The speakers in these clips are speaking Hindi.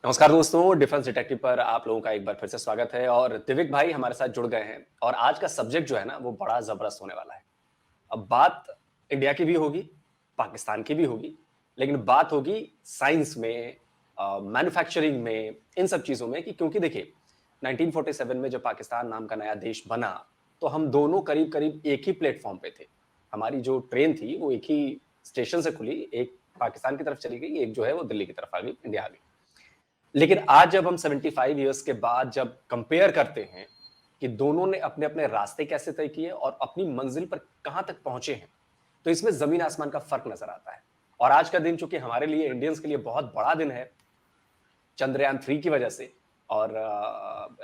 नमस्कार दोस्तों, डिफेंस डिटेक्टिव पर आप लोगों का एक बार फिर से स्वागत है और दिविक भाई हमारे साथ जुड़ गए हैं और आज का सब्जेक्ट जो है ना वो बड़ा जबरदस्त होने वाला है। अब बात इंडिया की भी होगी, पाकिस्तान की भी होगी, लेकिन बात होगी साइंस में, मैन्युफैक्चरिंग में, इन सब चीजों में कि क्योंकि देखिए 1947 में जब पाकिस्तान नाम का नया देश बना तो हम दोनों करीब करीब एक ही प्लेटफॉर्म पे थे। हमारी जो ट्रेन थी वो एक ही स्टेशन से खुली, एक पाकिस्तान की तरफ चली गई, एक जो है वो दिल्ली की तरफ आ गई, इंडिया आ गई। लेकिन आज जब हम 75 इयर्स के बाद जब कंपेयर करते हैं कि दोनों ने अपने अपने रास्ते कैसे तय किए और अपनी मंजिल पर कहां तक पहुंचे हैं, तो इसमें जमीन आसमान का फर्क नजर आता है। और आज का दिन चूंकि हमारे लिए इंडियंस के लिए बहुत बड़ा दिन है, चंद्रयान 3 की वजह से। और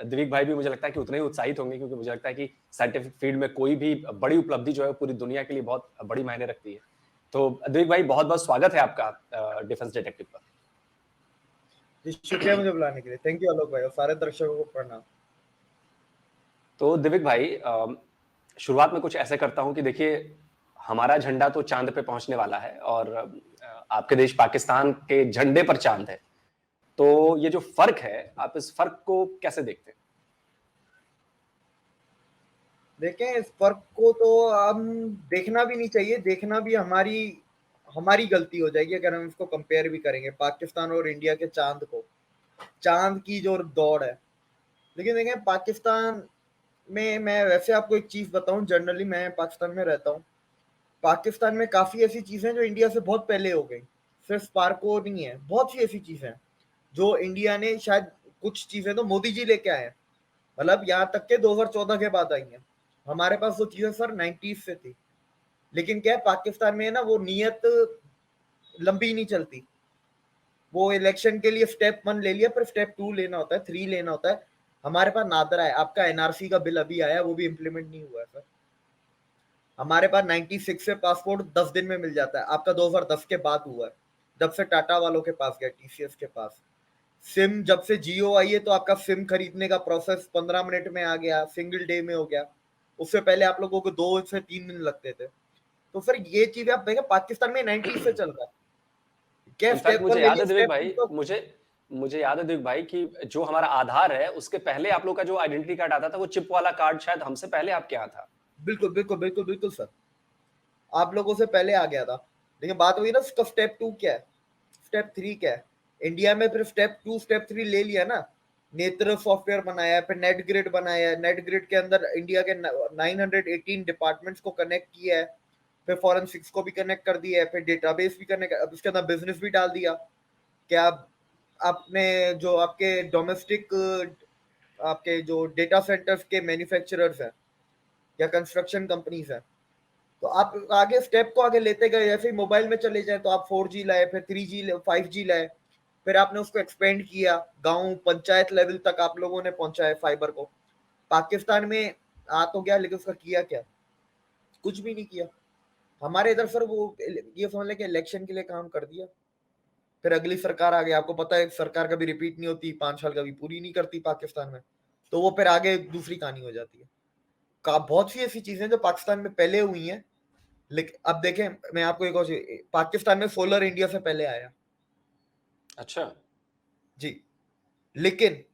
दिविक भाई भी मुझे लगता है कि उतने ही उत्साहित होंगे, क्योंकि मुझे लगता है कि साइंटिफिक फील्ड में कोई भी बड़ी उपलब्धि जो है पूरी दुनिया के लिए बहुत बड़ी मायने रखती है। तो दिविक भाई, बहुत बहुत स्वागत है आपका डिफेंस डिटेक्टिव पर। जी, शुक्रिया मुझे बुलाने के लिए। थैंक यू आलोक भाई और सारे दर्शकों को प्रणाम। तो दिविक भाई, शुरुआत में कुछ ऐसे करता हूं कि देखिए, हमारा झंडा तो चांद पे पहुंचने वाला है और आपके देश पाकिस्तान के झंडे पर चांद है। तो ये जो फर्क है, आप इस फर्क को कैसे देखते हैं? देखें, इस फर्क को तो हम देखना भी नहीं चाहिए, देखना भी हमारी हमारी गलती हो जाएगी अगर हम इसको कंपेयर भी करेंगे पाकिस्तान और इंडिया के चांद को, चांद की जो दौड़ है। लेकिन देखें, पाकिस्तान में मैं वैसे आपको एक चीज बताऊं, जनरली मैं पाकिस्तान में रहता हूं। पाकिस्तान में काफी ऐसी चीजें जो इंडिया से बहुत पहले हो गई। सिर्फ स्पार्को नहीं है, बहुत सी ऐसी चीजें हैं जो इंडिया ने शायद, कुछ चीजें तो मोदी जी लेके आए हैं, मतलब यहाँ तक के 2014 के बाद आई हैं। हमारे पास वो चीजें सर 90s से थी। लेकिन क्या है, पाकिस्तान में ना वो नीयत लंबी नहीं चलती। वो इलेक्शन के लिए स्टेप 1 ले लिया, पर स्टेप 2 लेना होता है, 3 लेना होता है। हमारे पास नादरा है, आपका एनआरसी का बिल अभी आया, वो भी इम्प्लीमेंट नहीं हुआ है सर। हमारे पास 96 से पासपोर्ट 10 दिन में मिल जाता है, आपका 2010 के बाद हुआ है, जब से टाटा वालों के पास गया, टीसीएस के पास। सिम जब से जियो आई है तो आपका सिम खरीदने का प्रोसेस 15 मिनट में आ गया, सिंगल डे में हो गया। उससे पहले आप लोगों को 2 से 3 दिन लगते थे। तो फिर ये चीजें आप देखें, पाकिस्तान में 90 से चल रहा है। क्या इनफैक्ट स्टेप 1 मुझे ले याद लिया, है दिविक स्टेप 2 भाई, तो मुझे याद है दिविक भाई कि जो हमारा आधार है उसके पहले आप लोग का जो आइडेंटिटी कार्ड आता था, वो चिप वाला कार्ड शायद हमसे पहले आपके यहाँ था। बिल्कुल बिल्कुल बिल्कुल बिल्कुल सर, आप लोगों से पहले आ गया था। लेकिन बात हुई ना, उसका स्टेप 2 क्या है, स्टेप 3 क्या है। इंडिया में फिर स्टेप 2 स्टेप 3 ले लिया ना। नेत्र सॉफ्टवेयर बनाया है, फिर नेट ग्रिड बनाया है, नेट ग्रिड के अंदर इंडिया के 918 डिपार्टमेंट्स को कनेक्ट किया है। फिर फॉरेंसिक्स को भी कनेक्ट कर दिया है, फिर डेटाबेस भी कनेक्ट, अब इसके अंदर बिजनेस भी डाल दिया। क्या आपने जो आपके डोमेस्टिक, आपके जो डेटा सेंटर्स के मैन्युफैक्चरर्स हैं या कंस्ट्रक्शन कंपनीज हैं, तो आप आगे स्टेप को आगे लेते गए। जैसे ही मोबाइल में चले जाए तो आप 4G लाए, फिर 3G 5G लाए, फिर आपने उसको एक्सपेंड किया, गांव पंचायत लेवल तक आप लोगों ने पहुंचाया फाइबर को। पाकिस्तान में आ तो गया, लेकिन उसका किया क्या, कुछ भी नहीं किया। हमारे इधर सर वो ये समझ लें कि इलेक्शन के लिए काम कर दिया, फिर अगली सरकार आ गई। आपको पता है सरकार कभी रिपीट नहीं होती, 5 साल कभी पूरी नहीं करती पाकिस्तान में, तो वो फिर आगे दूसरी कहानी हो जाती है। बहुत सी ऐसी चीजें जो पाकिस्तान में पहले हुई हैं। लेकिन अब देखें, मैं आपको एक और चीज, पाकिस्तान में सोलर इंडिया से पहले आया। अच्छा। जी। लेकिन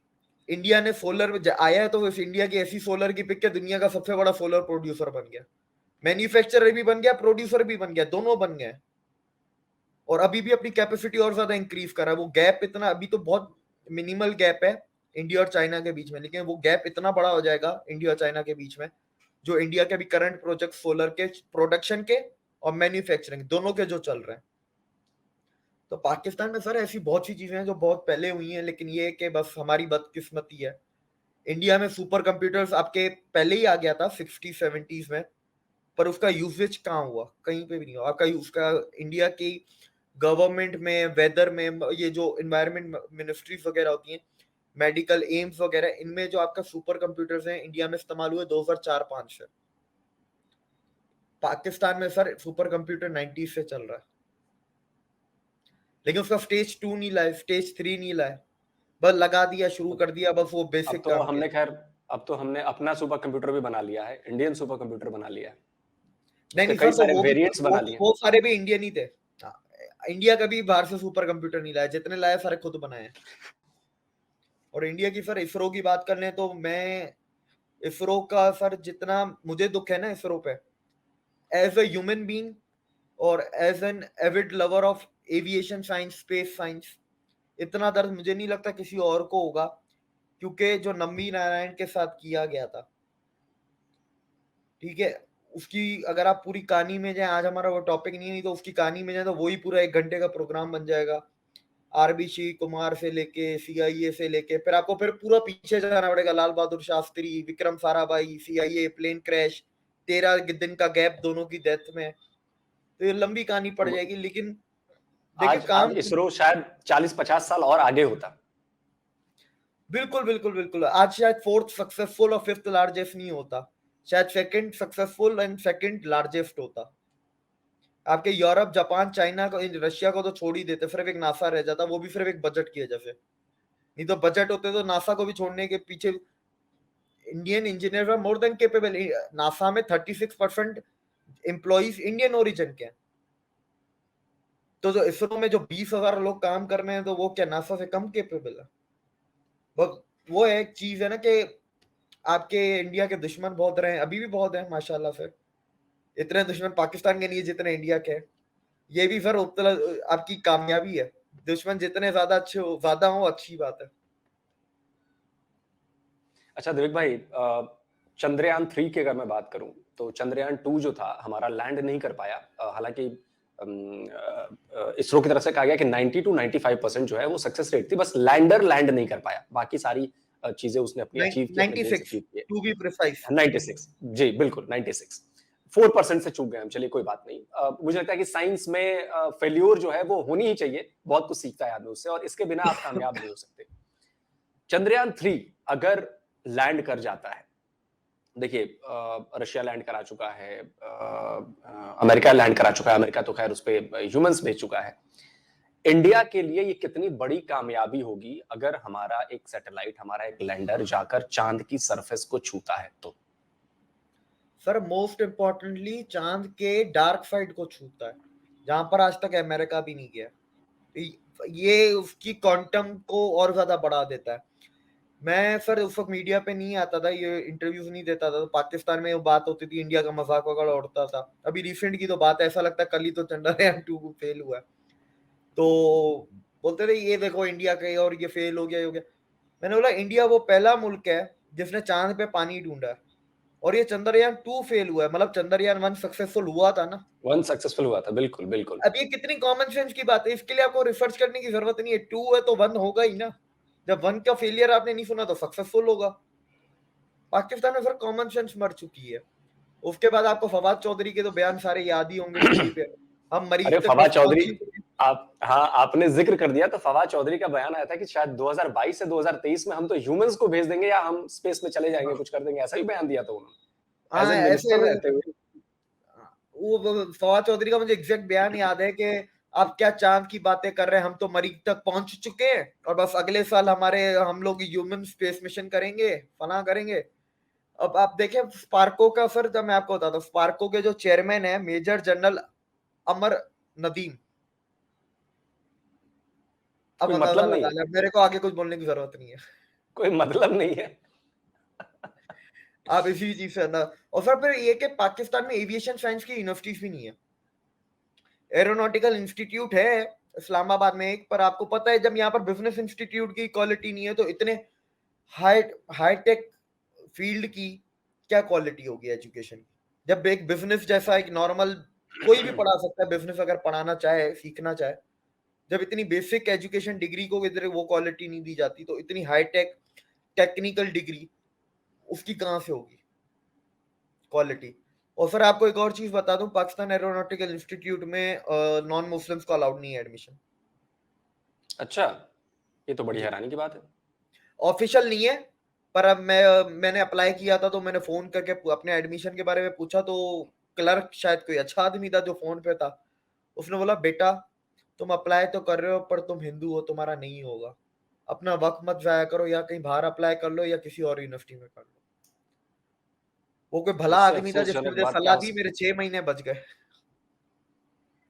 इंडिया ने सोलर में आया है, तो इस इंडिया की ऐसी सोलर की पिक के दुनिया का सबसे बड़ा सोलर प्रोड्यूसर बन गया, मैन्युफैक्चरर भी बन गया, प्रोड्यूसर भी बन गया, दोनों बन गए। और अभी भी अपनी कैपेसिटी और ज्यादा इंक्रीज कर रहा है। वो गैप इतना, अभी तो बहुत मिनिमल गैप है इंडिया और चाइना के बीच में, लेकिन वो गैप इतना बड़ा हो जाएगा इंडिया और चाइना के बीच में, जो इंडिया के अभी करंट प्रोजेक्ट सोलर के प्रोडक्शन के और मैन्युफैक्चरिंग दोनों के जो चल रहे हैं। तो पाकिस्तान में सर ऐसी बहुत सी चीजें हैं जो बहुत पहले हुई हैं, लेकिन ये कि बस हमारी बदकिस्मती है। इंडिया में सुपर कंप्यूटर्स आपके पहले ही आ गया था 60-70s में, पर उसका यूसेज कहाँ हुआ, कहीं पे भी नहीं हुआ। आपका उसका इंडिया की गवर्नमेंट में, वेदर में, ये जो इन्वायरमेंट मिनिस्ट्रीज वगैरह होती हैं, मेडिकल एम्स वगैरह, इनमें जो आपका सुपर कंप्यूटर्स हैं इंडिया में इस्तेमाल हुए 2004-5 से। पाकिस्तान में सर सुपर कंप्यूटर 90 से चल रहा है, लेकिन उसका स्टेज 2 नहीं लाए, स्टेज 3 नहीं लाए, बस लगा दिया, शुरू अब कर दिया, बस वो अब बेसिक तो काम के हमने लिए। खैर अब तो हमने अपना सुपर कंप्यूटर भी बना लिया है, इंडियन सुपर कंप्यूटर बना लिया है। नहीं उसके नहीं कई सर, तो सारे वो भी वेरिएंट्स बना लिए। वो सारे भी इंडियन ही थे। हाँ, इंडिया कभी बाहर से सुपर कंप्यूटर नहीं लाया, जितने लाए सारे खुद बनाए हैं। और इंडिया की सर इसरो की बात कर लें तो मैं इसरो का सर जितना मुझे दुख है ना इसरो पे, एज अ ह्यूमन बीइंग और as an avid lover of aviation science, space science, इतना दर्द मुझे नहीं लगता किसी और को होगा, क्योंकि जो नम्बी नारायण के साथ किया गया था, ठीक है, उसकी अगर आप पूरी कहानी में जाए, आज हमारा वो टॉपिक नहीं तो उसकी कहानी में जाए तो वही पूरा 1 घंटे का प्रोग्राम बन जाएगा। आरबीसी कुमार से लेके सीआईए से लेके फिर आपको फिर पूरा पीछे जाना पड़ेगा, Lal Bahadur Shastri, Vikram Sarabhai, CIA, plane crash, 13 दिन का गैप दोनों की डेथ में, तो ये लंबी कहानी पड़ जाएगी। लेकिन देखिए आज आज काम, इसरो शायद 40-50 साल और आगे होता। बिल्कुल बिल्कुल बिल्कुल, आज शायद फोर्थ सक्सेसफुल और फिफ्थ लार्जेस्ट नहीं होता, शायद second successful and second largest होता। आपके यूरोप, जापान, चाइना को, रशिया को तो छोड़ ही देते, सिर्फ एक नासा रह जाता, वो भी सिर्फ एक बजट की वजह से। नहीं तो बजट होते तो नासा को भी छोड़ने के पीछे Indian engineer are more than capable. NASA में 36% एम्प्लॉइज इंडियन ओरिजिन के हैं, तो जो इसरो में जो 20,000 लोग काम कर रहे हैं, तो वो क्या नासा से कम केपेबल है? वो एक चीज है ना कि आपके इंडिया के दुश्मन बहुत रहे हैं, अभी भी बहुत हैं माशाल्लाह से, इतने दुश्मन पाकिस्तान के नहीं है जितने इंडिया के हैं। ये भी सर आपकी कामयाबी है, दुश्मन जितने ज्यादा अच्छे हो, ज्यादा हो, अच्छी बात है। अच्छा दिविक भाई, चंद्रयान 3 की अगर मैं बात करूं तो चंद्रयान 2 जो था हमारा लैंड नहीं कर पाया। हालांकि इसरो की तरफ से कहा गया कि 90 to 95% जो है वो सक्सेस रेट थी, बस लैंडर लैंड नहीं कर पाया, बाकी सारी चीजें उसने अपनी अचीव की, अपने गोल्स 96 अचीव किए। To be precise. 96, जी बिल्कुल 96, 4% से चूक गए हम, चलिए कोई बात नहीं। मुझे लगता है कि साइंस में फेल्योर जो है वो होनी ही चाहिए, बहुत कुछ सीखता है आदमी उससे, और इसके बिना आप कामयाब नहीं हो सकते। चंद्रयान 3 अगर लैंड कर जाता है, देखिए रशिया लैंड करा चुका है, अमेरिका लैंड करा चुका है, अमेरिका तो खैर उस पर ह्यूमंस भेज चुका है। इंडिया के लिए ये कितनी बड़ी कामयाबी होगी अगर हमारा एक सैटेलाइट, हमारा एक लैंडर जाकर चांद की सरफेस को छूता है तो? सर मोस्ट इंपॉर्टेंटली चांद के डार्क साइड को छूता है, जहां पर आज तक अमेरिका भी नहीं गया। ये उसकी क्वांटम को और ज्यादा बढ़ा देता है। मैं सर उस वक्त मीडिया पे नहीं आता था, ये इंटरव्यूज नहीं देता था, तो पाकिस्तान में वो बात होती थी, इंडिया का मजाक वगैरह उड़ता था। अभी रिसेंट की तो बात है, ऐसा लगता है कल ही तो चंद्रयान 2 फेल हुआ है, तो बोलते थे ये देखो इंडिया का और ये फेल हो गया, हो गया। मैंने बोला इंडिया वो पहला मुल्क है जिसने चांद पे पानी ढूंढा है, और ये चंद्रयान 2 फेल हुआ है, मतलब चंद्रयान 1 सक्सेसफुल हुआ था ना। वन सक्सेसफुल हुआ था, बिल्कुल बिल्कुल। अब ये कितनी कॉमन सेंस की बात है, इसके लिए आपको रिसर्च करने की जरूरत नहीं है, 2 है तो 1 होगा ही ना। जब 1 का फेलियर आपने नहीं सुना तो सक्सेसफुल होगा। पाकिस्तान में सर कॉमन सेंस मर चुकी है। उसके बाद आपको फवाद चौधरी के तो बयान सारे याद ही होंगे टीवी पे, हम अरे मरीज तक फवाद बस चौधरी, पहुंच ही नहीं। आप, हाँ आपने जिक्र कर दिया तो फवाद चौधरी का बयान आया था कि शायद 2022 से 2023 में हम तो ह्यूमंस को भेज देंगे या हम स्पेस में चले जाएंगे, हाँ कुछ कर देंगे, ऐसा ही बयान दिया था उन्होंने एज हाँ, ए ऐसे मिनिस्टर रहते हुए। वो फवाद चौधरी का मुझे एग्जैक्ट बयान याद है कि आप क्या चांद की बातें कर रहे हैं, हम तो मरीज तक पहुंच चुके हैं और बस अगले साल हम लोग ह्यूमन स्पेस मिशन करेंगे, फना करेंगे। अब आप देखें स्पार्को का, सर जब मैं आपको बताता हूँ, स्पार्को के जो चेयरमैन है मेजर जनरल अमर नदीम। अब कोई अंदाजा मतलब नहीं लगा है, लिया, मेरे को आगे कुछ बोलने की जरूरत नहीं है। कोई मतलब नहीं है। आप इसी चीज से अंदाजा। और सर फिर ये कि पाकिस्तान में एविएशन साइंस की यूनिवर्सिटीज भी नहीं है। एरोनॉटिकल इंस्टीट्यूट है इस्लामाबाद में एक, पर आपको पता है जब यहाँ पर बिजनेस इंस्टीट्यूट की क्वालिटी नहीं है तो इतने हाई हाईटेक फील्ड की क्या क्वालिटी होगी एजुकेशन की? जब एक बिजनेस जैसा एक नॉर्मल कोई भी पढ़ा सकता है, बिजनेस अगर पढ़ाना चाहे, सीखना चाहे, जब इतनी बेसिक एजुकेशन डिग्री को इधर वो क्वालिटी नहीं दी जाती, तो इतनी हाईटेक टेक्निकल डिग्री उसकी कहाँ से होगी क्वालिटी? और फिर आपको एक और चीज बता दूं, पाकिस्तान एरोनॉटिकल इंस्टीट्यूट में नॉन मुस्लिम्स को अलाउड नहीं है एडमिशन। अच्छा, ये तो बड़ी जी, हैरानी की बात है। ऑफिशियल नहीं है, पर अब मैंने अप्लाई किया था तो मैंने फोन करके अपने एडमिशन के बारे में पूछा, तो क्लर्क शायद कोई अच्छा आदमी था जो फोन पे था, उसने बोला बेटा तुम अप्लाई तो कर रहे हो पर तुम हिंदू हो, तुम्हारा नहीं होगा, अपना वक्त मत जाया करो, या कहीं बाहर अप्लाई कर लो या किसी और यूनिवर्सिटी में कर लो। वो कोई भला इससे आदमी था जिसने अफसोसजनक मुझे बात क्या सलाह हो दी, सकती मेरे है? 6 महीने बच गए।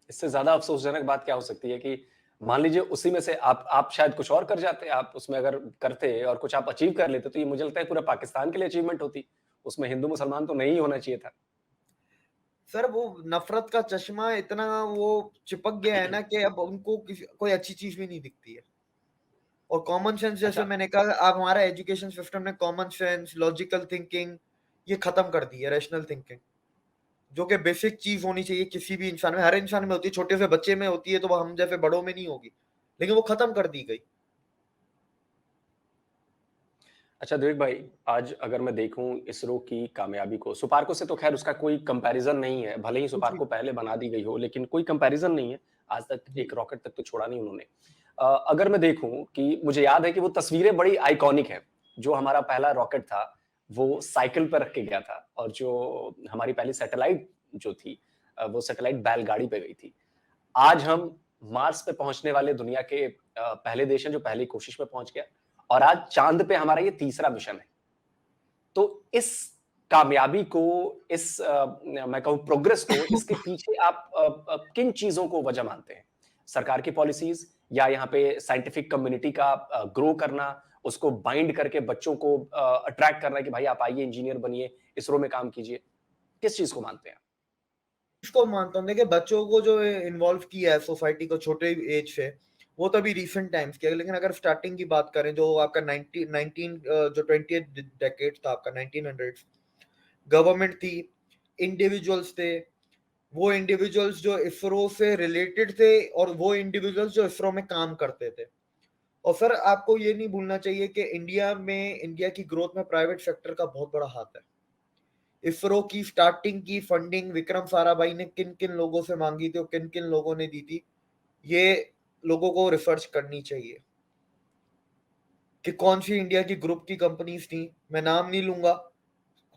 इससे ज्यादा अफसोसजनक बात क्या हो सकती है कि मान लीजिए उसी में से आप शायद कुछ और कर जाते, आप उसमें अगर करते और कुछ आप अचीव कर लेते, तो ये मुझे लगता है पूरा पाकिस्तान के लिए अचीवमेंट होती। उसमें हिंदू-मुसलमान तो नहीं होना चाहिए था। सर वो नफ़रत का चश्मा इतना वो चिपक गया है ना कि अब उनको किसी कोई अच्छी चीज़ भी नहीं दिखती है। और कॉमन सेंस जैसे अच्छा, मैंने कहा अब हमारा एजुकेशन सिस्टम ने कॉमन सेंस, लॉजिकल थिंकिंग ये खत्म कर दी है, रैशनल थिंकिंग। जो कि बेसिक चीज़ होनी चाहिए किसी भी इंसान में, हर इंसान में होती है, छोटे से बच्चे में होती है तो वो हम जैसे बड़ों में नहीं होगी। लेकिन वो खत्म कर दी गई। अच्छा देविक भाई, आज अगर मैं देखूँ इसरो की कामयाबी को, सुपार्को से तो ख़ैर उसका कोई कंपैरिज़न नहीं है, भले ही कुछ नहीं। सुपार्को पहले बना दी गई हो, लेकिन कोई कंपैरिज़न नहीं है। आज तक जी। एक रॉकेट तक तो छोड़ा नहीं उन्होंने। अगर मैं देखूँ कि मुझे याद है कि वो तस्वीरें बड़ी आइकॉनिक हैं। जो हमारा पहला रॉकेट था, वो साइकिल पर रख के गया था और जो हमारी पहली सैटेलाइट जो थी वो सैटेलाइट बैलगाड़ी पे गई थी। आज हम मार्स पे पहुँचने वाले दुनिया के पहले देश हैं जो पहली कोशिश में पहुँच गया और आज चाँद पे हमारा ये तीसरा मिशन है। तो इस कामयाबी को, इस मैं कहूँ प्रोग्रेस को, इसके पीछे आप किन चीज़ों को वजह मानते हैं? सरकार की पॉलिसीज़ या यहाँ पे साइंटिफिक कम्युनिटी का ग्रो करना, उसको बाइंड करके बच्चों को अट्रैक्ट करना कि भाई आप आइए इंजीनियर बनिए, इसरो में काम कीजिए। किस चीज़ को मानते हैं आप? इसको मानता हूँ देखिए बच्चों को जो इन्वॉल्व किया है सोसाइटी को छोटे एज से वो तो अभी रिसेंट टाइम्स किया है। लेकिन अगर स्टार्टिंग की बात करें जो आपका 19 जो 20th डेकेड था आपका 1900 गवर्नमेंट थी, इंडिविजुअल्स थे, वो इंडिविजुअल्स जो इसरो से रिलेटेड थे और वो इंडिविजुअल्स जो इसरो में काम करते थे। और सर आपको ये नहीं भूलना चाहिए कि इंडिया की ग्रोथ में प्राइवेट सेक्टर का बहुत बड़ा हाथ है। इसरो की स्टार्टिंग की फंडिंग विक्रम साराभाई ने किन किन लोगों से मांगी थी और किन किन लोगों ने दी थी, ये लोगों को रिसर्च करनी चाहिए कि कौन सी इंडिया की ग्रुप की कंपनीज थी। मैं नाम नहीं लूंगा,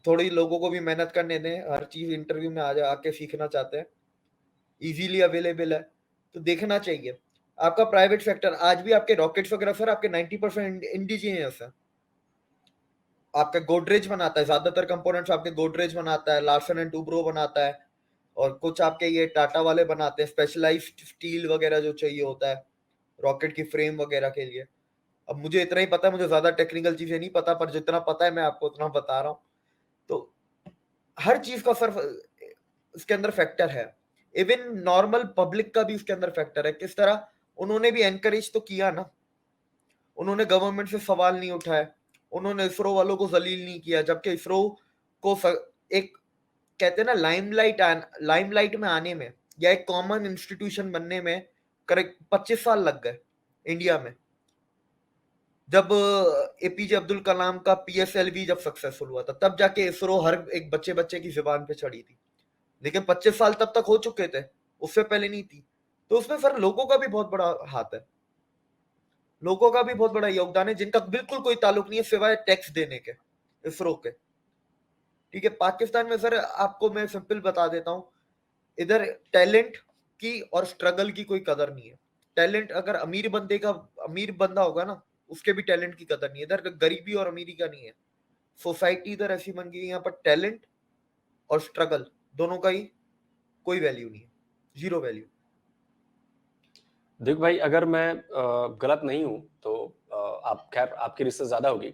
थोड़ी लोगों को भी मेहनत करने दें, हर चीज इंटरव्यू में आके सीखना चाहते हैं, इजीली अवेलेबल है तो देखना चाहिए। आपका प्राइवेट सेक्टर आज भी आपके रॉकेट्स वगैरह सर आपके 90% इंडिजिनियस है। आपका गोदरेज बनाता है, ज्यादातर कंपोनेंट्स आपके गोदरेज बनाता है, लार्सन एंड टूब्रो बनाता है, और कुछ आपके ये टाटा वाले बनाते हैं स्पेशलाइज्ड स्टील वगैरह जो चाहिए होता है रॉकेट की फ्रेम वगैरह के लिए। अब मुझे इतना ही पता है, मुझे ज्यादा टेक्निकल चीजें नहीं पता, पर जितना पता है मैं आपको उतना बता रहा हूँ। तो हर चीज का सर इसके अंदर फैक्टर है। इवन नॉर्मल पब्लिक का भी उसके अंदर फैक्टर है। किस तरह उन्होंने भी एनकरेज तो किया ना, उन्होंने गवर्नमेंट से सवाल नहीं उठाए, उन्होंने इसरो वालों को जलील नहीं किया, जबकि इसरो को एक कहते हैं ना लाइमलाइट में आने में या एक कॉमन इंस्टीट्यूशन बनने में करेक्ट 25 साल लग गए इंडिया में। जब एपीजे अब्दुल कलाम का पीएसएलवी जब सक्सेसफुल हुआ था तब जाके इसरो हर एक बच्चे बच्चे की जुबान पे चढ़ी थी। लेकिन 25 साल तब तक हो चुके थे, उससे पहले नहीं थी। तो उसमें सर लोगों का भी बहुत बड़ा हाथ है, लोगों का भी बहुत बड़ा योगदान है जिनका बिल्कुल कोई ताल्लुक नहीं है सिवाय टैक्स देने के, इसरो के। ठीक है, पाकिस्तान में सर आपको मैं सिंपल बता देता हूँ, इधर टैलेंट की और स्ट्रगल की कोई कदर नहीं है। टैलेंट अगर अमीर बंदा होगा ना, उसके भी टैलेंट की कदर नहीं है। इधर गरीबी और अमीरी का नहीं है, सोसाइटी इधर ऐसी बन गई है, यहाँ पर टैलेंट और स्ट्रगल दोनों का ही कोई वैल्यू नहीं है, जीरो वैल्यू। देख भाई, अगर मैं गलत नहीं हूँ तो आप खैर आपकी रिसर्च ज़्यादा होगी।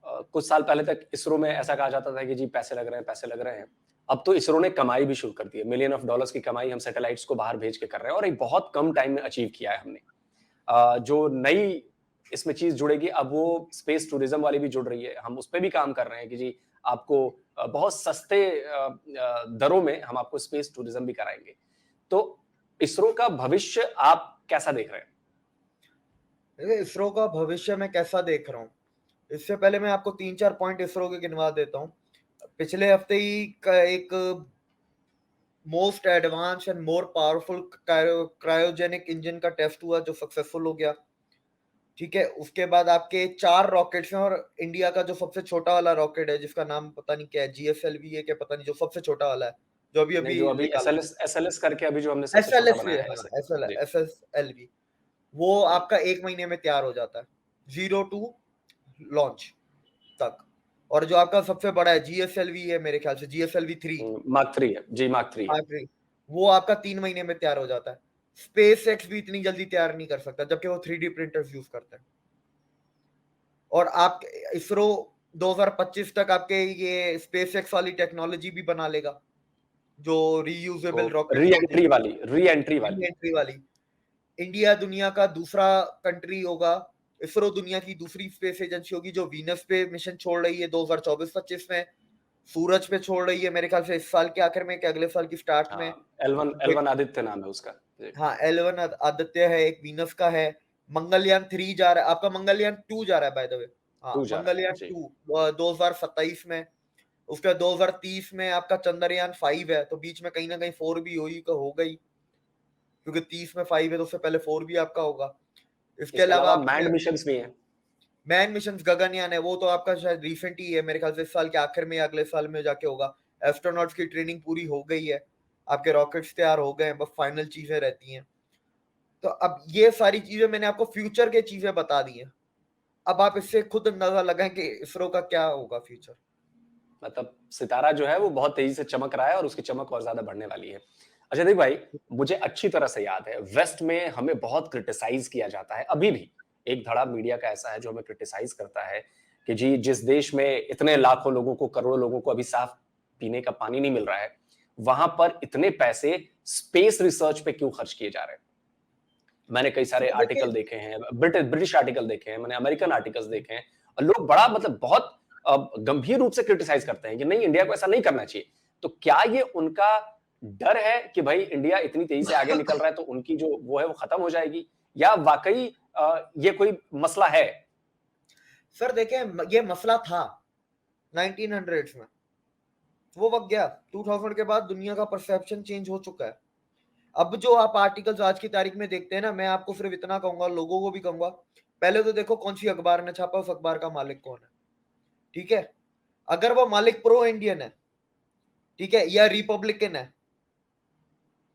कुछ साल पहले तक इसरो में ऐसा कहा जाता था कि जी पैसे लग रहे हैं, पैसे लग रहे हैं। अब तो इसरो ने कमाई भी शुरू कर दी है। मिलियन ऑफ डॉलर्स की कमाई हम सैटेलाइट्स को बाहर भेज के कर रहे हैं और एक बहुत कम टाइम में अचीव किया है हमने। जो नई इसमें चीज़ जुड़ेगी, अब वो स्पेस टूरिज़्म वाली भी जुड़ रही है। हम उस पे भी काम कर रहे हैं कि जी आपको बहुत सस्ते दरों में हम आपको स्पेस टूरिज़्म भी कराएँगे। तो इसरो का भविष्य आप कैसा देख रहे हैं? इसरो का भविष्य मैं कैसा देख रहा हूँ, इससे पहले मैं आपको 3-4 पॉइंट इसरो के गिनवा देता हूँ। पिछले हफ्ते ही का एक most advance and more powerful cryogenic engine का टेस्ट हुआ जो सक्सेसफुल हो गया। ठीक है, उसके बाद आपके 4 रॉकेट्स हैं, और इंडिया का जो सबसे छोटा वाला रॉकेट है जिसका नाम पता नहीं क्या है, जीएसएलवी है क्या पता नहीं, जो सबसे छोटा वाला है जो अभी नहीं, अभी जो अभी निकाला एसएलएस करके अभी जो हमने सबसे छोटा एसएलएस, बनाया है हाँ ऐसे। जी। एसएसएलवी, वो आपका 1 महीने में तैयार हो जाता है, 0 to लॉन्च तक। और जो आपका सबसे बड़ा है जीएसएलवी है, मेरे ख्याल से जीएसएलवी 3 मार्क 3 है। जी, मार्क 3 है। वो आपका 3 महीने में तैयार हो जाता है। स्पेस एक्स भी इतनी जल्दी तैयार नहीं कर सकता, जबकि वो 3D प्रिंटर्स यूज करते हैं। और आप इसरो 2025 तक आपके ये स्पेस एक्स वाली टेक्नोलॉजी भी बना लेगा, जो रीयूजेबल तो रॉकेट्स री को एंट्री भेजेगा, वाली, री एंट्री री वाली। एंट्री वाली। इंडिया दुनिया का दूसरा कंट्री होगा, इसरो दुनिया की दूसरी स्पेस एजेंसी होगी जो वीनस पे मिशन छोड़ रही है 2024-25 में, सूरज पे छोड़ रही है मेरे ख्याल से इस साल के आखिर में कि अगले साल की स्टार्ट में। हाँ, एल1, एल1 आदित्य नाम है उसका जी। हाँ, L1 आदित्य है, एक वीनस का है। मंगलयान 3 जा रहा है, आपका मंगलयान 2 जा रहा है बाय द वे। हाँ, 2 जा रहा है मंगलयान जी। 2 2027 में। उसका 2030 में आपका चंद्रयान 5 है, तो बीच में कहीं ना कहीं 4 भी हो गई, क्योंकि 30 में 5 है तो उससे पहले 4 भी आपका होगा। इसके इसके अलावा अलावा आपने मैन्ड मिशंस भी हैं। मैन मिशन गगनयान है, वो तो आपका शायद रिसेंट ही है, मेरे ख्याल से इस साल के आखिर में या अगले साल में जाके होगा। एस्ट्रोनॉट्स की ट्रेनिंग पूरी हो गई है, आपके रॉकेट्स तैयार हो गए हैं, बस फाइनल चीजें रहती हैं। तो अब ये सारी चीजें मैंने आपको फ्यूचर के चीजें बता दी हैं। अब आप इससे खुद अंदाजा लगाएं कि इसरो का क्या होगा फ्यूचर। मतलब सितारा जो है वो बहुत तेजी से चमक रहा है और उसकी चमक और ज्यादा बढ़ने वाली है। अच्छा देख भाई, मुझे अच्छी तरह से याद है वेस्ट में हमें बहुत क्रिटिसाइज किया जाता है अभी भी। एक धड़ा मीडिया का ऐसा है जो हमें क्रिटिसाइज करता है कि जी जिस देश में इतने लाखों लोगों को, करोड़ों लोगों को अभी साफ पीने का पानी नहीं मिल रहा है, वहां पर इतने पैसे स्पेस रिसर्च पे क्यों खर्च किए जा रहे हैं। मैंने कई सारे सर देखिए, आर्टिकल देखे हैं, ब्रिटिश आर्टिकल देखे हैं, मैंने अमेरिकन आर्टिकल्स देखे हैं, और लोग बड़ा मतलब बहुत गंभीर रूप से क्रिटिसाइज करते हैं कि नहीं इंडिया को ऐसा नहीं करना चाहिए। तो क्या ये उनका डर है कि भाई इंडिया इतनी तेजी से आगे निकल रहा है तो उनकी जो वो है वो खत्म हो जाएगी, या वाकई ये कोई मसला है। सर देखिए, ये मसला था 1900s में, वो वक्त गया। 2000 के बाद दुनिया का परसेप्शन चेंज हो चुका है। अब जो आप आर्टिकल्स आज की तारीख में देखते हैं ना, मैं आपको सिर्फ इतना कहूंगा, लोगों को भी कहूंगा, पहले तो देखो कौन सी अखबार ने छापा, उस अखबार का मालिक कौन है। ठीक है, अगर वो मालिक प्रो इंडियन है, ठीक है, या रिपब्लिकन है,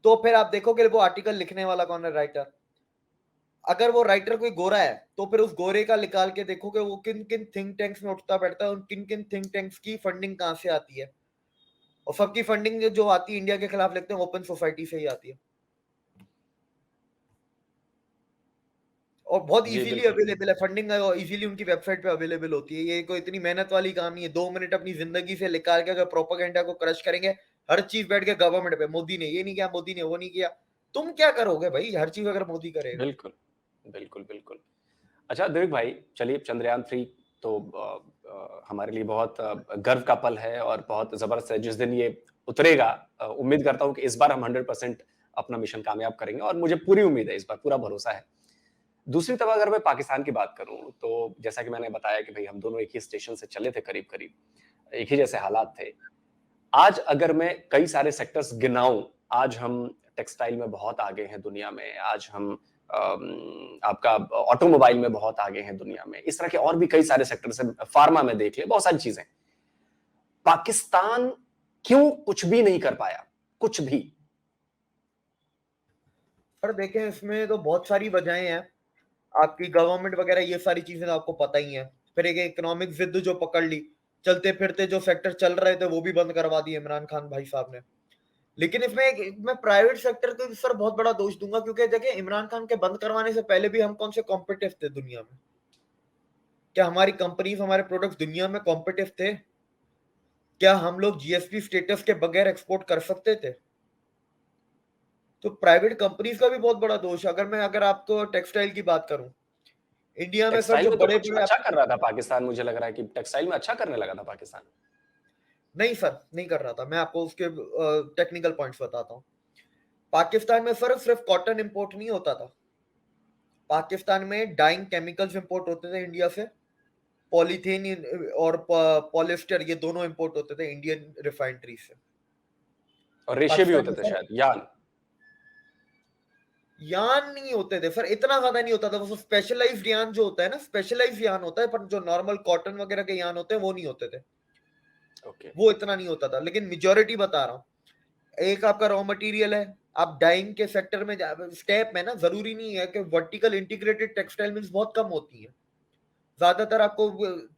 तो फिर आप देखोगे वो आर्टिकल लिखने वाला कौन है, राइटर। अगर वो राइटर कोई गोरा है, तो फिर उस गोरे का निकाल के देखोगे वो किन किन थिंक टैंक्स में उठता बैठता है, और किन किन थिंक टैंक्स की फंडिंग कहां से आती है। और सबकी फंडिंग जो आती है इंडिया के खिलाफ लिखते हैं, ओपन सोसाइटी से ही आती है, और बहुत जी इजीली बिल्कुल। अवेलेबल है फंडिंग, इजीली उनकी वेबसाइट पे अवेलेबल होती है। ये कोई इतनी मेहनत वाली काम नहीं है, 2 मिनट अपनी जिंदगी से निकाल के अगर प्रोपेगेंडा को क्रश करेंगे, हर चीज बैठ के गवर्नमेंट पे, मोदी ने ये नहीं किया, मोदी ने वो नहीं किया, तुम क्या करोगे भाई, हर चीज अगर मोदी करेगा। बिल्कुल बिल्कुल बिल्कुल। अच्छा देविक भाई, चलिए चंद्रयान 3 तो हमारे लिए बहुत गर्व का पल है और बहुत जबरदस्त है जिस दिन ये उतरेगा। उम्मीद करता हूँ कि इस बार हम 100% अपना मिशन कामयाब करेंगे और मुझे पूरी उम्मीद है, इस बार पूरा भरोसा है। दूसरी तरफ अगर मैं पाकिस्तान की बात करूं तो जैसा कि मैंने बताया कि भाई हम दोनों एक ही स्टेशन से चले थे, करीब करीब एक ही जैसे हालात थे। आज अगर मैं कई सारे सेक्टर्स गिनाऊं, आज हम टेक्सटाइल में बहुत आगे हैं दुनिया में, आज हम आपका ऑटोमोबाइल में बहुत आगे हैं दुनिया में, इस तरह के और भी कई सारे सेक्टर्स हैं, फार्मा में देख ले, बहुत सारी चीजें। पाकिस्तान क्यों कुछ भी नहीं कर पाया, कुछ भी। पर देखें, इसमें तो बहुत सारी वजहें हैं, आपकी गवर्नमेंट वगैरह, ये सारी चीजें तो आपको पता ही है। फिर एक इकोनॉमिक जिद जो पकड़ ली, चलते फिरते जो सेक्टर चल रहे थे वो भी बंद करवा दिए इमरान खान भाई साहब ने। लेकिन इसमें मैं प्राइवेट सेक्टर को सर बहुत बड़ा दोष दूंगा, क्योंकि देखिए इमरान खान के बंद करवाने से पहले भी हम कौन से कॉम्पिटिटिव थे दुनिया में? क्या हमारी कंपनीज, हमारे प्रोडक्ट्स दुनिया में कॉम्पिटिटिव थे? क्या हम लोग जीएसपी स्टेटस के बगैर एक्सपोर्ट कर सकते थे? तो प्राइवेट कंपनीज का भी बहुत बड़ा दोष है। अगर आपको टेक्सटाइल की बात करूं, इंडिया में सर टेक्सटाइल जो में तो बड़े कुछ बड़े, अच्छा कर रहा था पाकिस्तान, मुझे लग रहा है कि टेक्सटाइल में अच्छा करने लगा था पाकिस्तान। नहीं सर, नहीं कर रहा था। मैं आपको उसके टेक्निकल पॉइंट्स बताता हूँ। पाकिस्तान में सर सिर्फ कॉटन इंपोर्ट नहीं होता था, पाकिस्तान में डाइंग केमिकल्स इंपोर्ट होते थे इंडिया से, पॉलीथीन और पॉलिस्टर, ये दोनों इंपोर्ट होते थे इंडियन रिफाइनरी से। और रेशे भी पाकिस्तान होते में थे सर शायद, यान। यान नहीं होते थे सर, इतना ज्यादा नहीं होता था। वो स्पेशलाइज्ड यान जो होता है ना, स्पेशलाइज्ड यान होता है, पर जो नॉर्मल कॉटन वगैरह के यान होते हैं वो नहीं होते थे, ओके। वो इतना नहीं होता था। लेकिन मेजोरिटी बता रहा हूँ, एक आपका रॉ मटेरियल है, आप डाइंग के सेक्टर में स्टेप में ना, जरूरी नहीं है कि वर्टिकल इंटीग्रेटेड टेक्सटाइल मिल्स बहुत कम होती है, ज्यादातर आपको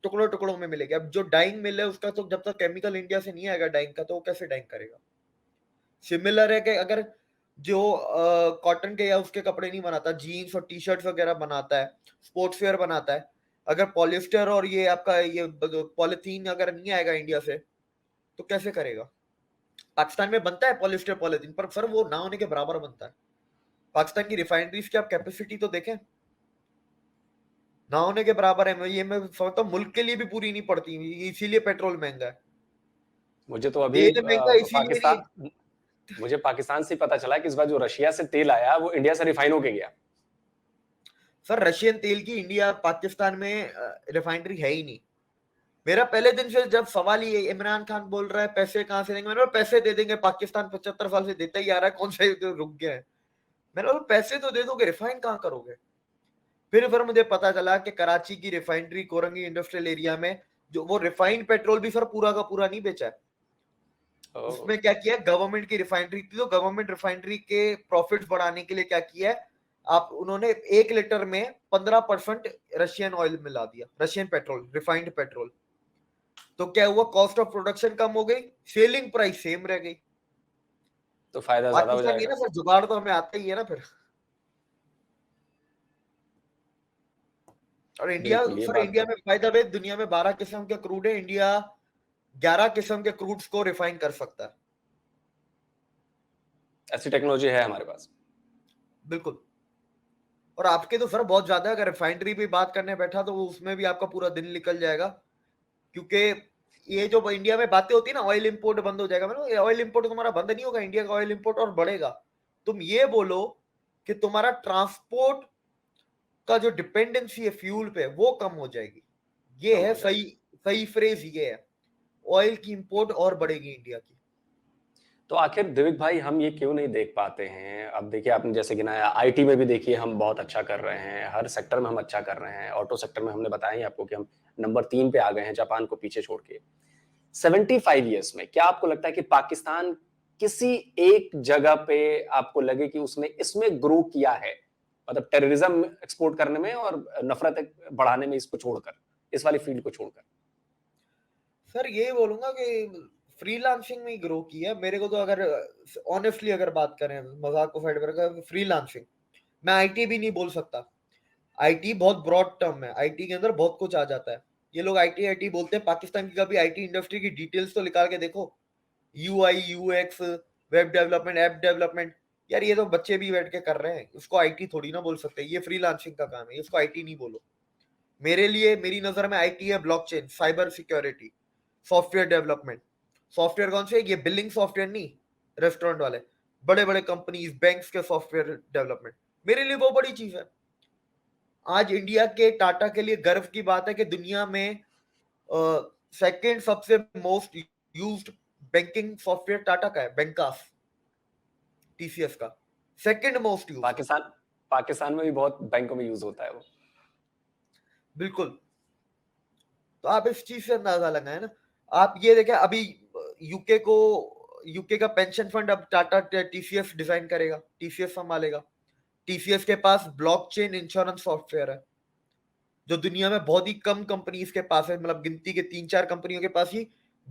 टुकड़ों टुकड़ों में मिलेगी। अब जो डाइंग मिल है उसका तो जब तक केमिकल इंडिया से नहीं आएगा डाइंग का, तो वो कैसे डाइंग करेगा? सिमिलर है कि अगर जो कॉटन के या उसके कपड़े नहीं बनाता, जीन्स और टी शर्ट्स वगैरह बनाता है, स्पोर्ट्स वेयर बनाता है, अगर पॉलिस्टर और ये आपका ये पॉलिथीन अगर नहीं आएगा इंडिया से तो कैसे करेगा? पाकिस्तान में बनता है पॉलिस्टर पॉलिथीन, पर सर वो ना होने के बराबर बनता है। पाकिस्तान की रिफाइनरीज की आप कैपेसिटी तो देखें, ना होने के बराबर है। मैं समझता हूँ मुल्क के लिए भी पूरी नहीं पड़ती, इसीलिए पेट्रोल महंगा है। मुझे तो अभी तेल महंगा इसीलिए नहीं। पाकिस्तान मुझे पाकिस्तान से पता चला कि इस बार जो रशिया से तेल आया वो इंडिया से रिफाइन होके गया। सर रशियन तेल की इंडिया पाकिस्तान में रिफाइनरी है ही नहीं। मेरा पहले दिन से जब सवाल ही है, इमरान खान बोल रहा है पैसे कहां से देंगे, मैंने बोला पैसे दे देंगे, पाकिस्तान 75 साल से देता ही आ रहा है, कौन सा युद्ध रुक गया है? मैंने बोला पैसे तो दे दोगे, रिफाइन कहां करोगे? फिर मुझे पता चला कि कराची की रिफाइनरी कोरंगी इंडस्ट्रियल एरिया में जो वो रिफाइंड पेट्रोल भी सर पूरा का पूरा नहीं बेचा है। ओह, उसमें क्या किया, गवर्नमेंट की रिफाइनरी थी तो गवर्नमेंट रिफाइनरी के प्रॉफिट्स बढ़ाने के लिए क्या किया है, आप उन्होंने 1 लीटर में 15% रशियन ऑयल मिला दिया, रशियन पेट्रोल, रिफाइंड पेट्रोल। तो क्या हुआ, कॉस्ट ऑफ प्रोडक्शन कम हो गई, सेलिंग प्राइस सेम रह गई। तो फायदा ज्यादा हो पाकिस्तान ये जाएगा। ना सर, जुगाड़ तो हमें आता ही है ना फिर। और इंडिया बिल्कुल, ये सर, बात इंडिया तो में बाय द वे दुनिया में 12 किस्म के क्रूड है, इंडिया 11 किस्म के क्रूड्स को रिफाइन कर सकता है। ऐसी टेक्नोलॉजी है हमारे पास। बिल्कुल। और आपके तो सर बहुत ज्यादा है, अगर रिफाइनरी पे बात करने बैठा तो उसमें भी आपका पूरा दिन निकल जाएगा। क्योंकि ये जो इंडिया में बातें होती है ना, ऑयल इंपोर्ट बंद हो जाएगा, मतलब ऑयल इंपोर्ट तुम्हारा बंद नहीं होगा, इंडिया का ऑयल इंपोर्ट और बढ़ेगा। तुम ये बोलो कि तुम्हारा ट्रांसपोर्ट का जो डिपेंडेंसी है फ्यूल पे वो कम हो जाएगी। ये कम है हो सही, जाएगी। सही फ्रेज ये है। ऑयल की इंपोर्ट और बढ़ेगी इंडिया की। तो आखिर दिविक भाई हम ये क्यों नहीं देख पाते हैं? अब देखिए आपने जैसे गिनाया, आईटी में भी देखिए हम बहुत अच्छा कर रहे हैं, हर सेक्टर में हम अच्छा कर रहे हैं। ऑटो सेक्टर में हमने बताया ही आपको कि हम नंबर 3 पे आ गए हैं, जापान को पीछे छोड़ के। 75 ईयर्स में क्या आपको लगता है कि पाकिस्तान किसी एक जगह पे आपको लगे कि उसने इसमें ग्रो किया है, मतलब टेररिज्म एक्सपोर्ट करने में और नफरत बढ़ाने में, इसको छोड़कर, इस वाली फील्ड को छोड़कर? सर ये बोलूंगा कि फ्रीलांसिंग में ही ग्रो किया है मेरे को तो। अगर ऑनेस्टली अगर बात करें, मजाक को साइड पर रखकर, फ्रीलांसिंग, मैं आईटी भी नहीं बोल सकता। आईटी बहुत ब्रॉड टर्म है, आईटी के अंदर बहुत कुछ आ जाता है। ये लोग आईटी आईटी बोलते हैं, पाकिस्तान की कभी आईटी इंडस्ट्री की डिटेल्स तो निकाल के देखो। UI UX, web development, app development, यार ये तो बच्चे भी बैठ के कर रहे हैं, उसको आईटी थोड़ी ना बोल सकते। ये फ्रीलांसिंग का काम है, इसको आईटी नहीं बोलो। मेरे लिए, मेरी नजर में आईटी है blockchain, cyber security, software development. Software कौन से, ये बिलिंग सॉफ्टवेयर नहीं, रेस्टोरेंट वाले, बड़े बड़े कंपनीज, बैंक्स के सॉफ्टवेयर डेवलपमेंट, मेरे लिए वो बड़ी चीज है। आज इंडिया के टाटा के लिए गर्व की बात है कि दुनिया में सेकंड सबसे most used banking software Tata का है, बैंकास, टीसीएस का second most used. Pakistan Pakistan में भी बहुत बैंकों में यूज होता है वो। बिल्कुल। तो आप इस चीज से अंदाजा लगाए ना। आप ये देखें अभी यूके को, यूके का पेंशन फंड अब टाटा टीसीएस डिजाइन करेगा, टीसीएस संभालेगा। टीसीएस के पास ब्लॉकचेन इंश्योरेंस सॉफ्टवेयर है जो दुनिया में बहुत ही कम कंपनीज के पास है, मतलब गिनती के 3-4 कंपनियों के पास ही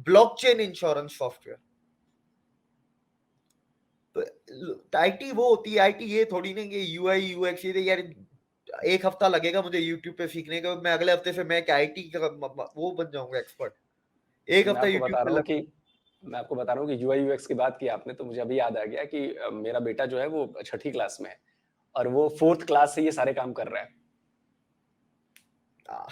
ब्लॉकचेन इंश्योरेंस सॉफ्टवेयर। तो आईटी वो होती है, आईटी ये थोड़ी नहीं कि यूआई यूएक्स, ये यार एक हफ्ता लगेगा मुझे यूट्यूब पे सीखने का, मैं अगले हफ्ते से मैं क्या आईटी का वो बन जाऊंगा एक्सपर्ट। एक मैं हफ्ता आपको यूट्यूब बता पे रहा हूँ लग। कि मैं आपको बता रहा हूँ कि यूआई यूएक्स की बात की आपने, तो मुझे अभी याद आ गया कि मेरा बेटा जो है वो 6ठी क्लास में है और वो 4th क्लास से ये सारे काम कर रहा है। आ,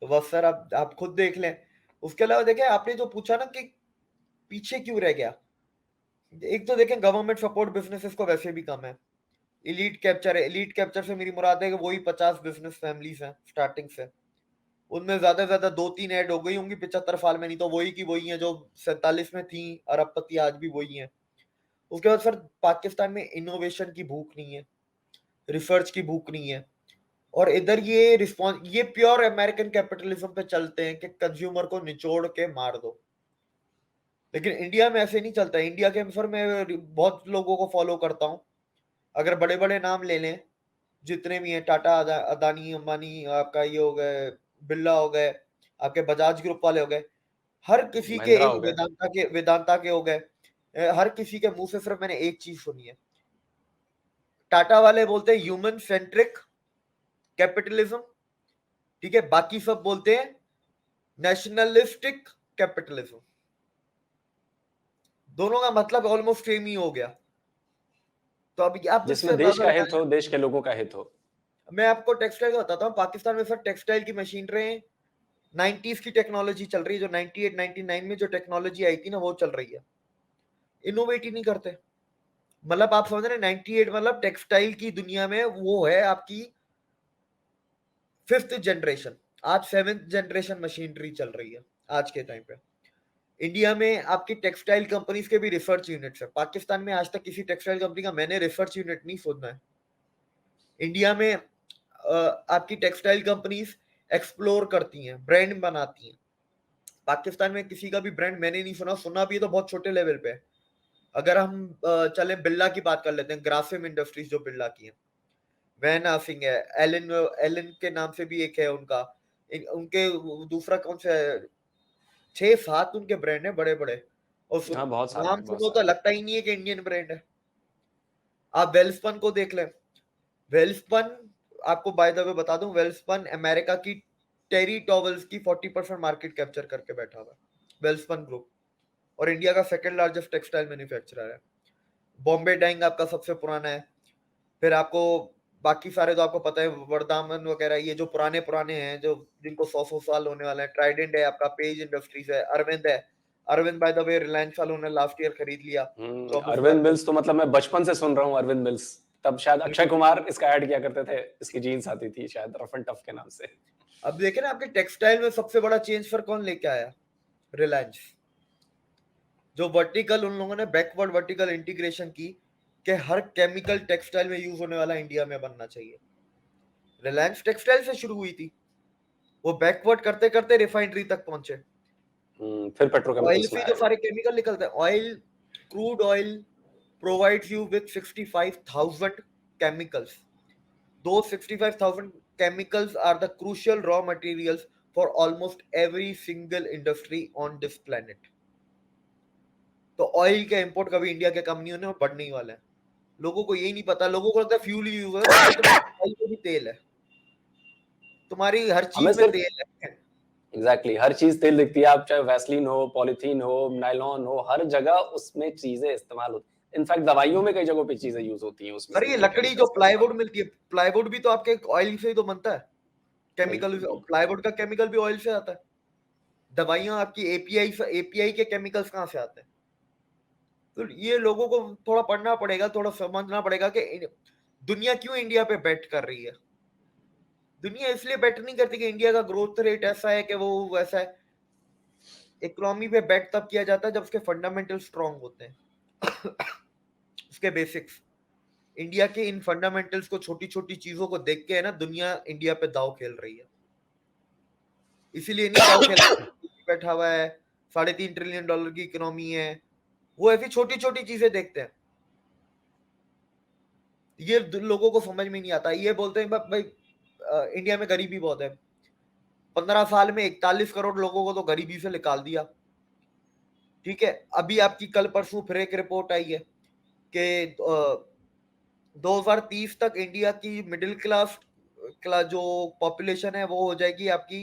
तो बस सर आप खुद देख लें। उसके अलावा देखें, आपने जो पूछा ना कि पीछे क्यों रह गया, एक तो देखें गवर्नमेंट सपोर्ट बिजनेसेस को वैसे भी कम है। इलीट कैप्चर है, इलीट कैप्चर से मेरी मुराद है कि वही 50 बिजनेस फैमिलीज हैं स्टार्टिंग से, उनमें ज्यादा से ज्यादा 2-3 ऐड हो गई होंगी 75 साल में, नहीं तो वही की वही है जो 47 में थी, अरबपति आज भी वही है। उसके बाद सर पाकिस्तान में इनोवेशन की भूख नहीं है, रिसर्च की भूख नहीं है। और इधर ये रिस्पॉन्स, ये प्योर अमेरिकन कैपिटलिज्म पे चलते हैं कि कंज्यूमर को निचोड़ के मार दो। लेकिन इंडिया में ऐसे नहीं चलता। इंडिया के सर मैं बहुत लोगों को फॉलो करता हूँ, अगर बड़े बड़े नाम ले लें जितने भी हैं, टाटा, अदानी, अंबानी, आपका ये हो गए, बिरला हो गए, आपके बजाज ग्रुप वाले हो गए, हर किसी के, महिंद्रा एक हो गए। वेदांता के हो गए, हर किसी के मुंह से सिर्फ मैंने एक चीज सुनी है, टाटा वाले बोलते हैं ह्यूमन सेंट्रिक कैपिटलिज्म, ठीक है, बाकी सब बोलते हैं नेशनलिस्टिक कैपिटलिज्म। दोनों का मतलब ऑलमोस्ट सेम ही हो गया। तो अभी आप जिसमें इससे देश अंदाजा का लगा हित हो, देश के लोगों का हित हो। मैं आपको टेक्सटाइल का बताता हूँ, पाकिस्तान में सर टेक्सटाइल की मशीनरी 90s की टेक्नोलॉजी चल रही है, जो 98 99 में जो टेक्नोलॉजी आई थी ना वो चल रही है। इनोवेट ही नहीं करते। मतलब आप समझ रहे हैं 98 मतलब टेक्सटाइल की दुनिया में वो है आपकी 5th जनरेशन, आज 7th जनरेशन मशीनरी चल रही है आज के टाइम पे। इंडिया में आपकी टेक्सटाइल कंपनीज के भी रिसर्च यूनिट्स है, पाकिस्तान में आज तक किसी टेक्सटाइल कंपनी का मैंने रिसर्च यूनिट नहीं सुना है। इंडिया में आपकी टेक्सटाइल कंपनीज एक्सप्लोर करती हैं, ब्रांड बनाती हैं। पाकिस्तान में किसी का भी ब्रांड मैंने नहीं सुना, सुना भी है तो बहुत छोटे लेवल पे है। अगर हम चले बिरला की बात कर लेते हैं, ग्रासिम इंडस्ट्रीज जो बिरला की है, वैन आसिंग है, एलन एलन के नाम से भी एक है उनका, उनके दूसरा कौन सा है, 6-7 उनके ब्रांड है बड़े बड़े, और हाँ, बहुत सारे नाम हैं, बहुत सुनो तो सारे। लगता ही नहीं है कि इंडियन ब्रांड है। आप वेल्सपन को देख लें, वेल्सपन आपको बाय द वे बता दूं, वेल्सपन अमेरिका की टेरी टॉवल्स की 40% मार्केट कैप्चर करके बैठा हुआ है, वेल्सपन ग्रुप, और इंडिया का सेकंड लार्जेस्ट टेक्सटाइल मैन्युफैक्चरर है। बॉम्बे डाइंग आपका सबसे पुराना है। फिर आपको बाकी सारे तो आपको पता है, वर्दामन वगैरह, ये जो पुराने पुराने हैं जो जिनको 100 साल होने वाले हैं। ट्राइडेंट है आपका, पेज इंडस्ट्रीज है, अरविंद है। Arvind by the way Reliance वालों ने लास्ट ईयर खरीद लिया, तो अब इस अरविंद बार मिल्स तो मतलब मैं बचपन से सुन रहा हूँ अरविंद मिल्स। तब शायद अक्षय कुमार इसका ऐड किया करते थे, इसकी जीन्स आती थी शायद रफ एंड टफ के नाम से। अब देखे ना आपके टेक्सटाइल में सबसे बड़ा चेंज फिर कौन लेके आया, रिलायंस। जो वर्टिकल उन लोगों ने बैकवर्ड वर्टिकल इंटीग्रेशन की कि हर केमिकल टेक्सटाइल में यूज होने वाला इंडिया में बनना चाहिए। रिलायंस टेक्सटाइल से शुरू हुई थी, वो बैकवर्ड करते करते रिफाइनरी तक पहुंचे। फिर ऑयल पेट्रोकेमिकल्स में से आया जो वो। सारे केमिकल निकलते हैं, oil, crude oil provides you with 65,000 chemicals. Those 65,000 chemicals are the crucial raw materials for almost every single industry on this planet. तो ऑयल के इंपोर्ट कभी इंडिया के कम नहीं होने और बढ़ने ही वाले हैं। लोगों को यही नहीं पता, लोगों को लगता है फ्यूल यूज है, भाई तुम्हारी ऑयल में भी तेल है, तुम्हारी हर हमें चीज में सिर्फ तेल है। एग्जैक्टली हर चीज तेल दिखती है, आप चाहे वैसलीन हो, पॉलीथीन हो, नायलॉन हो, हर जगह उसमें चीजें इस्तेमाल होती। इनफैक्ट दवाइयों में कई जगहों पे चीजें यूज होती हैं, उसमें अरे ये सिंथेटिक लकड़ी जो केमिकल्स का इस्तेमाल प्लाईवुड होता मिलती है, प्लाईवुड भी तो आपके ऑयल से ही तो बनता है। है। केमिकल, बिल्कुल बिल्कुल। प्लाईवुड का केमिकल भी ऑयल से आता है। दवाइयां आपकी एपीआई से, एपीआई के केमिकल्स कहाँ से आते हैं? तो ये लोगों को थोड़ा पढ़ना पड़ेगा, थोड़ा समझना पड़ेगा कि दुनिया क्यों इंडिया पे बेट कर रही है। दुनिया इसलिए बेट नहीं करती कि इंडिया का ग्रोथ रेट ऐसा है कि वो वैसा है। इकोनॉमी पे बेट तब किया जाता है जब उसके फंडामेंटल स्ट्रांग होते हैं, उसके बेसिक्स। इंडिया के इन फंडामेंटल्स को, छोटी छोटी चीजों को देख के है ना, दुनिया इंडिया पे दाव खेल रही है। इसीलिए नहीं दाव खेल बैठा हुआ है, $3.5 ट्रिलियन की इकोनॉमी है, वो ऐसी छोटी छोटी चीजें देखते हैं। ये लोगों को समझ में नहीं आता। ये बोलते हैं भाई इंडिया में गरीबी बहुत है, 15 साल में 41 करोड़ लोगों को तो गरीबी से निकाल दिया। ठीक है, अभी आपकी कल परसों फिर एक रिपोर्ट आई है कि 2030 तक इंडिया की मिडिल क्लास जो पॉपुलेशन है वो हो जाएगी आपकी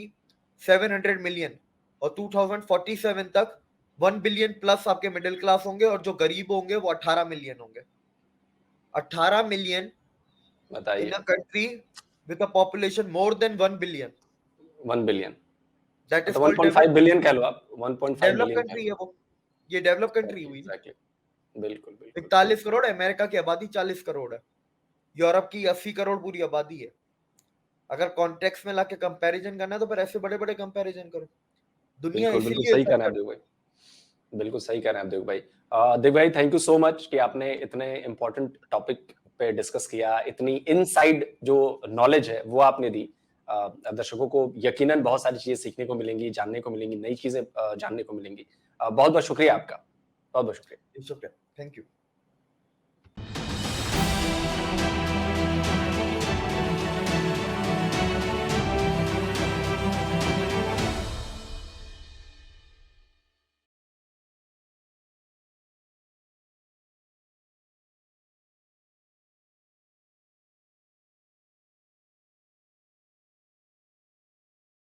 700 मिलियन, और 2047 तक 1 बिलियन प्लस आपके मिडिल क्लास होंगे, और जो गरीब होंगे वो 18 मिलियन होंगे। 18 मिलियन in बताइए। a country with a population more than 1 billion. 1 billion, That is तो called 1.5 बिलियन कह लो आप, 1.5 डेवलप बिलियन कह कंट्री लो। है वो। ये डेवलप कंट्री एग्जैक्टली हुई ना। एग्जैक्टली। बिल्कुल बिल्कुल 41 बिल्कुल। करोड़ है, अमेरिका की आबादी 40 करोड़ है, यूरोप की 80 करोड़ पूरी आबादी है। अगर कॉन्टेक्स्ट में लाके कंपैरिजन करना है तो फिर ऐसे बड़े बड़े कंपैरिजन करो। दुनिया बिल्कुल बिल्कुल इसीलिए सही कह रहे हैं सफर। आप देव भाई, बिल्कुल सही कह रहे हैं आप देव भाई। देव भाई थैंक यू सो मच कि आपने इतने इंपॉर्टेंट टॉपिक पे डिस्कस किया, इतनी इनसाइड जो नॉलेज है वो आपने दी। दर्शकों को यकीनन बहुत सारी चीजें सीखने को मिलेंगी, जानने को मिलेंगी, नई चीजें जानने को मिलेंगी। बहुत बहुत शुक्रिया आपका, बहुत बहुत शुक्रिया। It's okay, thank you.